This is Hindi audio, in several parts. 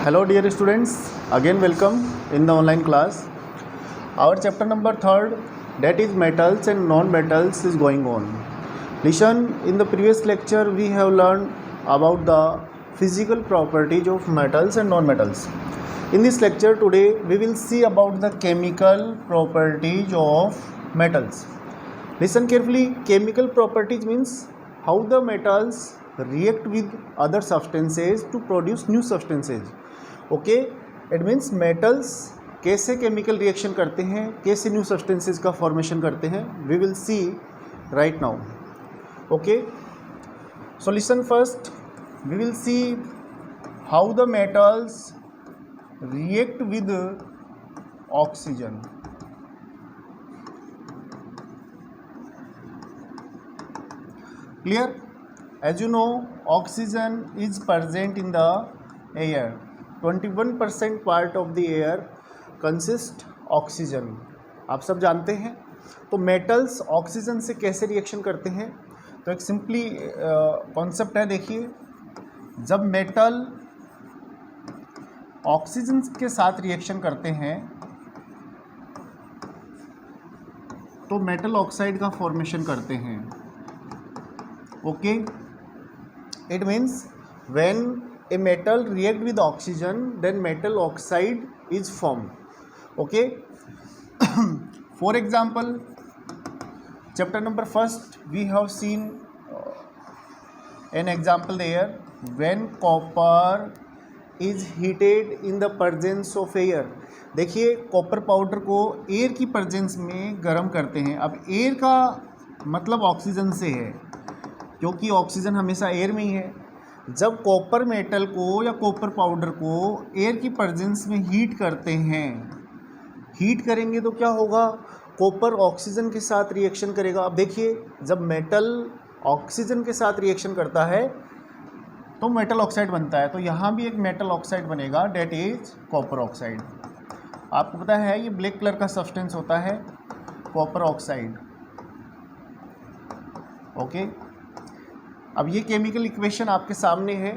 Hello dear students, again welcome in the online class. Our chapter number 3rd, that is metals and non-metals, is going on. Listen, in the previous lecture we have learned about the physical properties of metals and non-metals. In this lecture today we will see about the chemical properties of metals. Listen carefully, chemical properties means how the metals react with other substances to produce new substances. Okay, it means metals कैसे केमिकल रिएक्शन करते हैं, कैसे न्यू सब्सटेंसेस का फॉर्मेशन करते हैं, we will see right now. Okay, so listen first, we will see how the metals react with oxygen. Clear? As you know, oxygen is present in the air. 21% part of the air consists oxygen. आप सब जानते हैं. तो मेटल्स ऑक्सीजन से कैसे रिएक्शन करते हैं, तो एक सिंपली कॉन्सेप्ट है. देखिए, जब मेटल ऑक्सीजन के साथ रिएक्शन करते हैं तो मेटल ऑक्साइड का फॉर्मेशन करते हैं. Okay, it means when a metal react with oxygen, then metal oxide is formed. Okay. For example, chapter number 1st we have seen an example there. When copper is heated in the presence of air. देखिए, कॉपर पाउडर को एयर की प्रेजेंस में गर्म करते हैं. अब एयर का मतलब ऑक्सीजन से है, क्योंकि ऑक्सीजन हमेशा एयर में ही है. जब कॉपर मेटल को या कॉपर पाउडर को एयर की प्रेजेंस में हीट करते हैं, हीट करेंगे तो क्या होगा, कॉपर ऑक्सीजन के साथ रिएक्शन करेगा. अब देखिए, जब मेटल ऑक्सीजन के साथ रिएक्शन करता है तो मेटल ऑक्साइड बनता है. तो यहाँ भी एक मेटल ऑक्साइड बनेगा, डेट इज कॉपर ऑक्साइड. आपको पता है ये ब्लैक कलर का सब्सटेंस होता है कॉपर ऑक्साइड. ओके, अब ये केमिकल इक्वेशन आपके सामने है.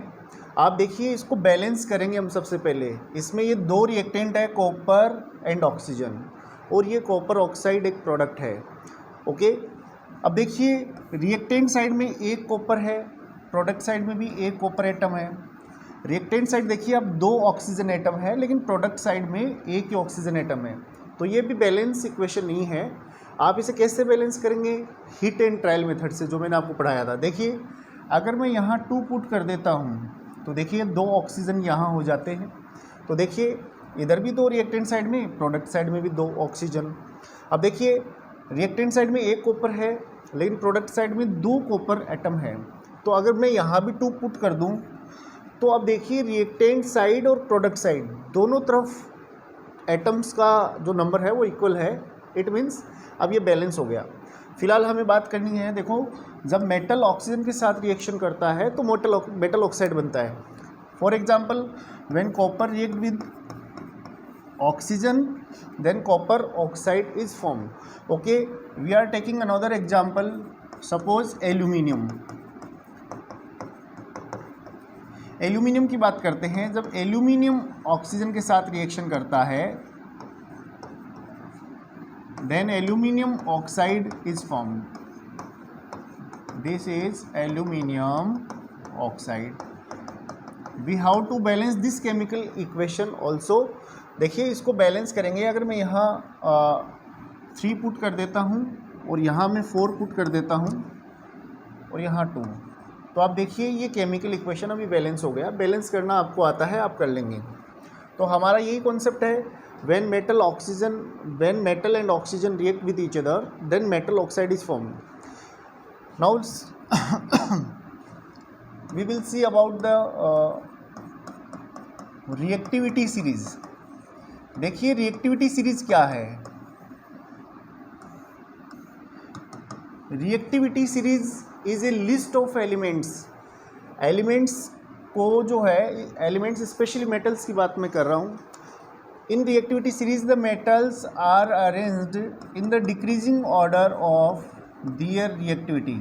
आप देखिए, इसको बैलेंस करेंगे हम. सबसे पहले इसमें ये दो रिएक्टेंट है, कॉपर एंड ऑक्सीजन, और ये कॉपर ऑक्साइड एक प्रोडक्ट है. ओके, अब देखिए, रिएक्टेंट साइड में एक कॉपर है, प्रोडक्ट साइड में भी एक कॉपर एटम है. रिएक्टेंट साइड देखिए, अब दो ऑक्सीजन एटम है, लेकिन प्रोडक्ट साइड में एक ही ऑक्सीजन एटम है. तो ये भी बैलेंस इक्वेशन नहीं है. आप इसे कैसे बैलेंस करेंगे, हीट एंड ट्रायल मेथड से, जो मैंने आपको पढ़ाया था. देखिए, अगर मैं यहाँ 2 पुट कर देता हूँ तो देखिए 2 ऑक्सीजन यहाँ हो जाते हैं. तो देखिए, इधर भी 2 रिएक्टेंट साइड में, प्रोडक्ट साइड में भी 2 ऑक्सीजन. अब देखिए, रिएक्टेंट साइड में एक कॉपर है, लेकिन प्रोडक्ट साइड में 2 कॉपर एटम है. तो अगर मैं यहाँ भी 2 पुट कर दूँ तो अब देखिए, रिएक्टेंट साइड और प्रोडक्ट साइड दोनों तरफ एटम्स का जो नंबर है वो इक्वल है. इट मीन्स अब ये बैलेंस हो गया. फिलहाल हमें बात करनी है, देखो, जब मेटल ऑक्सीजन के साथ रिएक्शन करता है तो मेटल ऑक्साइड बनता है. For example, when copper react with oxygen then copper oxide is form. Okay, we are taking another example. Suppose aluminium. Aluminium की बात करते हैं. जब एल्यूमिनियम ऑक्सीजन के साथ रिएक्शन करता है then aluminium oxide is formed. This is aluminium oxide. We have to balance this chemical equation also. देखिए, इसको बैलेंस करेंगे. अगर मैं यहाँ 3 पुट कर देता हूँ और यहाँ मैं 4 पुट कर देता हूँ और यहाँ 2, तो आप देखिए ये केमिकल इक्वेशन अभी बैलेंस हो गया. बैलेंस करना आपको आता है, आप कर लेंगे. तो हमारा यही कॉन्सेप्ट है. when metal and oxygen react with each other, then metal oxide is formed. Now we will see about the reactivity series. देखिए, रिएक्टिविटी सीरीज क्या है. Reactivity series is a list of elements को जो है, एलिमेंट्स स्पेशली मेटल्स की बात मैं कर रहा हूँ. In reactivity series, the metals are arranged in the decreasing order of their reactivity.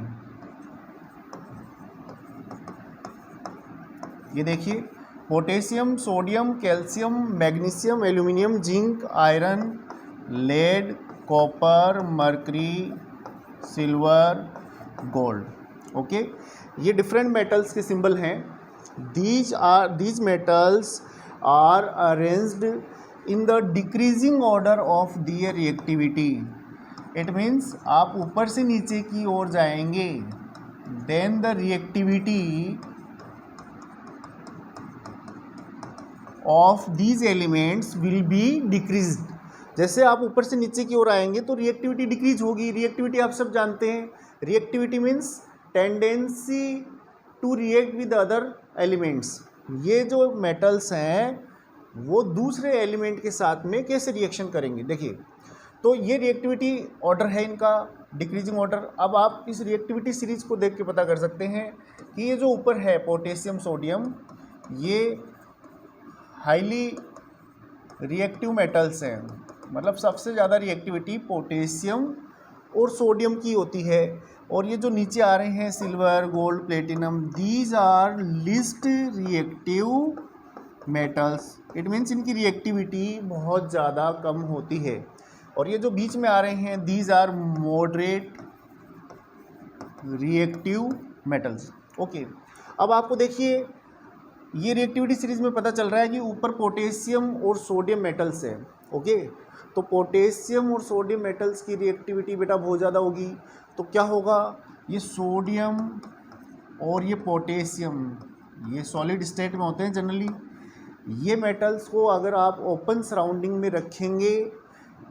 ये देखिए, potassium, sodium, calcium, magnesium, aluminium, zinc, iron, lead, copper, mercury, silver, gold. Okay, ये डिफरेंट मेटल्स के सिंबल हैं। These metals are arranged in the decreasing order of their reactivity. It means आप ऊपर से नीचे की ओर जाएंगे, then the reactivity of these elements will be decreased. जैसे आप ऊपर से नीचे की ओर आएंगे तो रिएक्टिविटी डिक्रीज होगी। रिएक्टिविटी आप सब जानते हैं, reactivity means tendency to react with other elements. ये जो मेटल्स हैं वो दूसरे एलिमेंट के साथ में कैसे रिएक्शन करेंगे, देखिए। तो ये रिएक्टिविटी ऑर्डर है इनका, डिक्रीजिंग ऑर्डर। अब आप इस रिएक्टिविटी सीरीज को देख के पता कर सकते हैं कि ये जो ऊपर है पोटेशियम, सोडियम, ये हाईली रिएक्टिव मेटल्स हैं। मतलब सबसे ज़्यादा रिएक्टिविटी पोटेशियम और सोडियम की होती है। और ये जो नीचे आ रहे हैं silver, gold, platinum, these are least reactive metals. It means इनकी रिएक्टिविटी बहुत ज़्यादा कम होती है। और ये जो बीच में आ रहे हैं these are moderate reactive metals. Okay, अब आपको देखिए ये रिएक्टिविटी सीरीज में पता चल रहा है कि ऊपर पोटेशियम और सोडियम मेटल्स है। ओके, तो पोटेशियम और सोडियम मेटल्स की रिएक्टिविटी बेटा बहुत ज़्यादा होगी। तो क्या होगा, ये सोडियम और ये पोटेशियम ये सॉलिड स्टेट में होते हैं जनरली। ये मेटल्स को अगर आप ओपन सराउंडिंग में रखेंगे,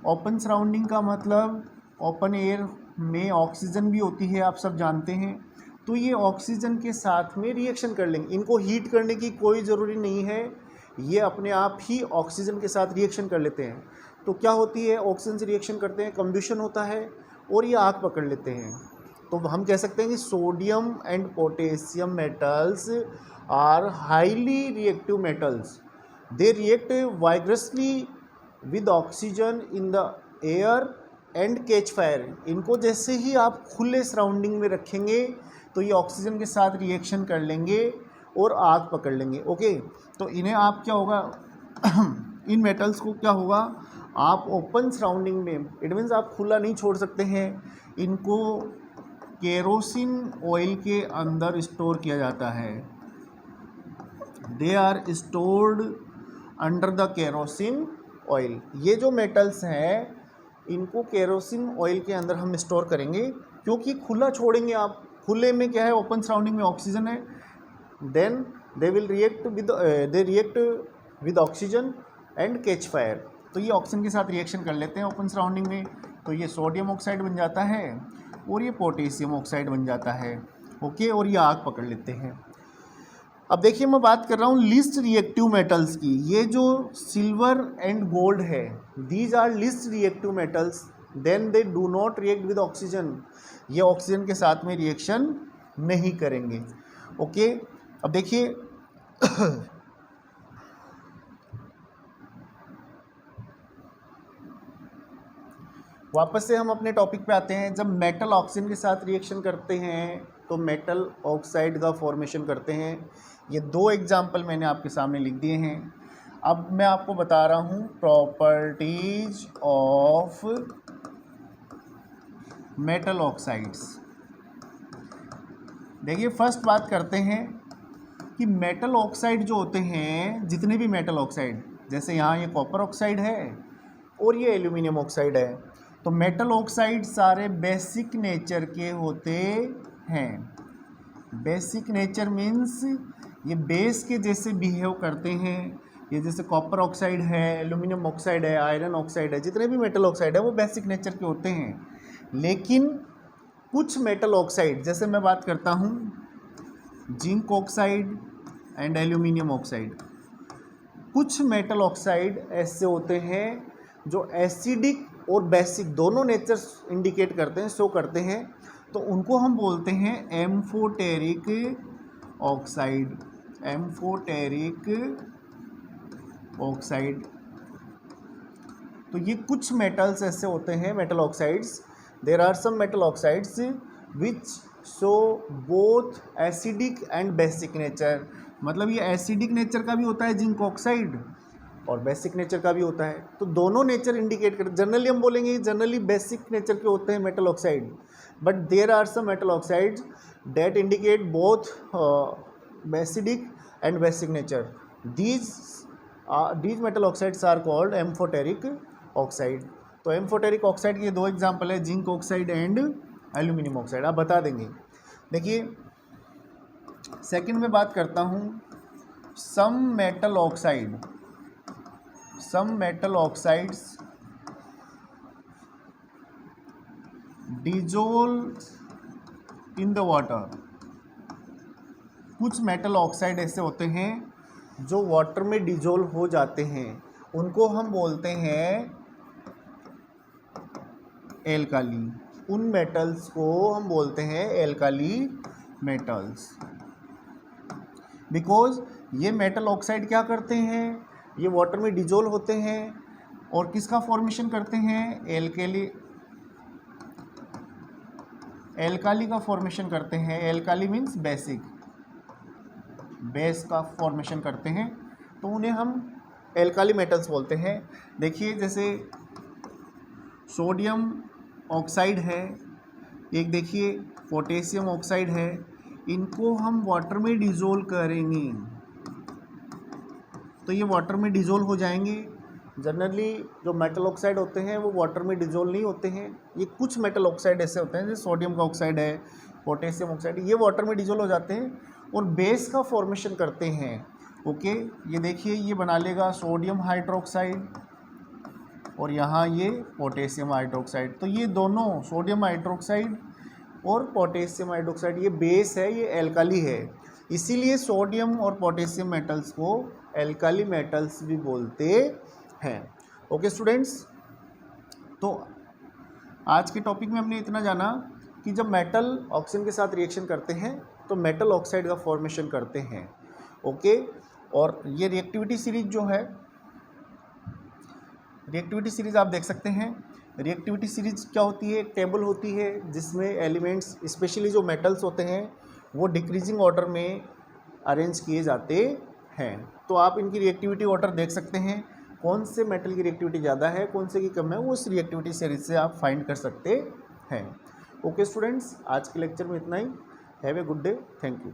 ओपन सराउंडिंग का मतलब ओपन एयर में ऑक्सीजन भी होती है, आप सब जानते हैं। तो ये ऑक्सीजन के साथ में रिएक्शन कर लेंगे। इनको हीट करने की कोई ज़रूरी नहीं है, ये अपने आप ही ऑक्सीजन के साथ रिएक्शन कर लेते हैं। तो क्या होती है, ऑक्सीजन से रिएक्शन करते हैं, कंबशन होता है और ये आग पकड़ लेते हैं। तो हम कह सकते हैं कि sodium and potassium metals are highly reactive metals. They react vigorously with oxygen in the air and catch fire. इनको जैसे ही आप खुले सराउंडिंग में रखेंगे तो ये ऑक्सीजन के साथ रिएक्शन कर लेंगे और आग पकड़ लेंगे। ओके, तो इन्हें आप क्या होगा इन मेटल्स को क्या होगा, आप ओपन सराउंडिंग में, इट मीन्स आप खुला नहीं छोड़ सकते हैं, इनको केरोसिन ऑयल के अंदर स्टोर किया जाता है। They are stored under the kerosene oil. ये जो मेटल्स हैं इनको केरोसिन ऑयल के अंदर हम स्टोर करेंगे, क्योंकि खुला छोड़ेंगे आप, खुले में क्या है, ओपन सराउंडिंग में ऑक्सीजन है, then they react with oxygen and catch fire. तो ये ऑक्सीजन के साथ रिएक्शन कर लेते हैं ओपन सराउंडिंग में, तो ये सोडियम ऑक्साइड बन जाता है और ये पोटेशियम ऑक्साइड बन जाता है। ओके, और ये आग पकड़ लेते हैं। अब देखिए मैं बात कर रहा हूँ लीस्ट रिएक्टिव मेटल्स की। ये जो सिल्वर एंड गोल्ड है, these are least reactive metals, then they do not react with oxygen. ये ऑक्सीजन के साथ में रिएक्शन नहीं करेंगे। ओके, अब देखिए वापस से हम अपने टॉपिक पे आते हैं। जब मेटल ऑक्सीजन के साथ रिएक्शन करते हैं तो मेटल ऑक्साइड का फॉर्मेशन करते हैं। ये दो एग्जाम्पल मैंने आपके सामने लिख दिए हैं। अब मैं आपको बता रहा हूँ प्रॉपर्टीज ऑफ मेटल ऑक्साइड्स। देखिए फर्स्ट बात करते हैं कि मेटल ऑक्साइड जो होते हैं, जितने भी मेटल ऑक्साइड, जैसे यहाँ ये कॉपर ऑक्साइड है और ये एल्यूमिनियम ऑक्साइड है, तो मेटल ऑक्साइड सारे बेसिक नेचर के होते हैं। बेसिक नेचर मीन्स ये बेस के जैसे बिहेव करते हैं। ये जैसे कॉपर ऑक्साइड है, एल्यूमिनियम ऑक्साइड है, आयरन ऑक्साइड है, जितने भी मेटल ऑक्साइड है वो बेसिक नेचर के होते हैं। लेकिन कुछ मेटल ऑक्साइड, जैसे मैं बात करता हूँ zinc oxide and aluminium oxide, कुछ मेटल ऑक्साइड ऐसे होते हैं जो एसिडिक और बेसिक दोनों नेचर इंडिकेट करते हैं, शो करते हैं, तो उनको हम बोलते हैं एम्फोटेरिक ऑक्साइड। Amphoteric oxide. तो ये कुछ मेटल्स ऐसे होते हैं, metal oxides. There are some metal oxides which show both acidic and basic nature. मतलब ये एसिडिक नेचर का भी होता है जिंक ऑक्साइड और बेसिक नेचर का भी होता है। तो दोनों नेचर इंडिकेट करते, जनरली हम बोलेंगे जनरली बेसिक नेचर के होते हैं metal oxide, but there are some metal oxides that indicate both acidic and basic nature. these metal oxides are called amphoteric oxide। तो एम्फोटेरिक ऑक्साइड के दो एग्जाम्पल है, zinc oxide and aluminium oxide, आप बता देंगे। देखिए सेकंड में बात करता हूँ, some metal oxides dissolve in the water. कुछ मेटल ऑक्साइड ऐसे होते हैं जो वाटर में डिजोल्व हो जाते हैं, उनको हम बोलते हैं एल्काली। उन मेटल्स को हम बोलते हैं एल्काली मेटल्स, बिकॉज ये मेटल ऑक्साइड क्या करते हैं, ये वाटर में डिजोल्व होते हैं और किसका फॉर्मेशन करते हैं, एल्काली का फॉर्मेशन करते हैं। एल्काली मीन्स बेस का फॉर्मेशन करते हैं, तो उन्हें हम एल्काली मेटल्स बोलते हैं। देखिए जैसे सोडियम ऑक्साइड है, एक देखिए पोटेशियम ऑक्साइड है, इनको हम वाटर में डिज़ोल्व करेंगे तो ये वाटर में डिज़ोल्व हो जाएंगे। जनरली जो मेटल ऑक्साइड होते हैं वो वाटर में डिज़ोल्व नहीं होते हैं। ये कुछ मेटल ऑक्साइड ऐसे होते हैं जैसे सोडियम का ऑक्साइड है, पोटेशियम ऑक्साइड, ये वाटर में डिज़ोल्व हो जाते हैं और बेस का फॉर्मेशन करते हैं। ओके, ये देखिए ये बना लेगा सोडियम हाइड्रोक्साइड और यहाँ ये पोटेशियम हाइड्रोक्साइड। तो ये दोनों सोडियम हाइड्रोक्साइड और पोटेशियम हाइड्रोक्साइड ये बेस है, ये एल्काली है, इसीलिए सोडियम और पोटेशियम मेटल्स को एल्काली मेटल्स भी बोलते हैं। ओके स्टूडेंट्स, तो आज के टॉपिक में हमने इतना जाना कि जब मेटल ऑक्सीजन के साथ रिएक्शन करते हैं तो मेटल ऑक्साइड का फॉर्मेशन करते हैं। ओके, और ये रिएक्टिविटी सीरीज जो है, रिएक्टिविटी सीरीज आप देख सकते हैं। रिएक्टिविटी सीरीज क्या होती है, एक टेबल होती है जिसमें एलिमेंट्स स्पेशली जो मेटल्स होते हैं वो डिक्रीजिंग ऑर्डर में अरेंज किए जाते हैं। तो आप इनकी रिएक्टिविटी ऑर्डर देख सकते हैं, कौन से मेटल की रिएक्टिविटी ज़्यादा है, कौन से की कम है, वो उस रिएक्टिविटी सीरीज से आप फाइंड कर सकते हैं। ओके स्टूडेंट्स, आज के लेक्चर में इतना ही। Have a good day, thank you.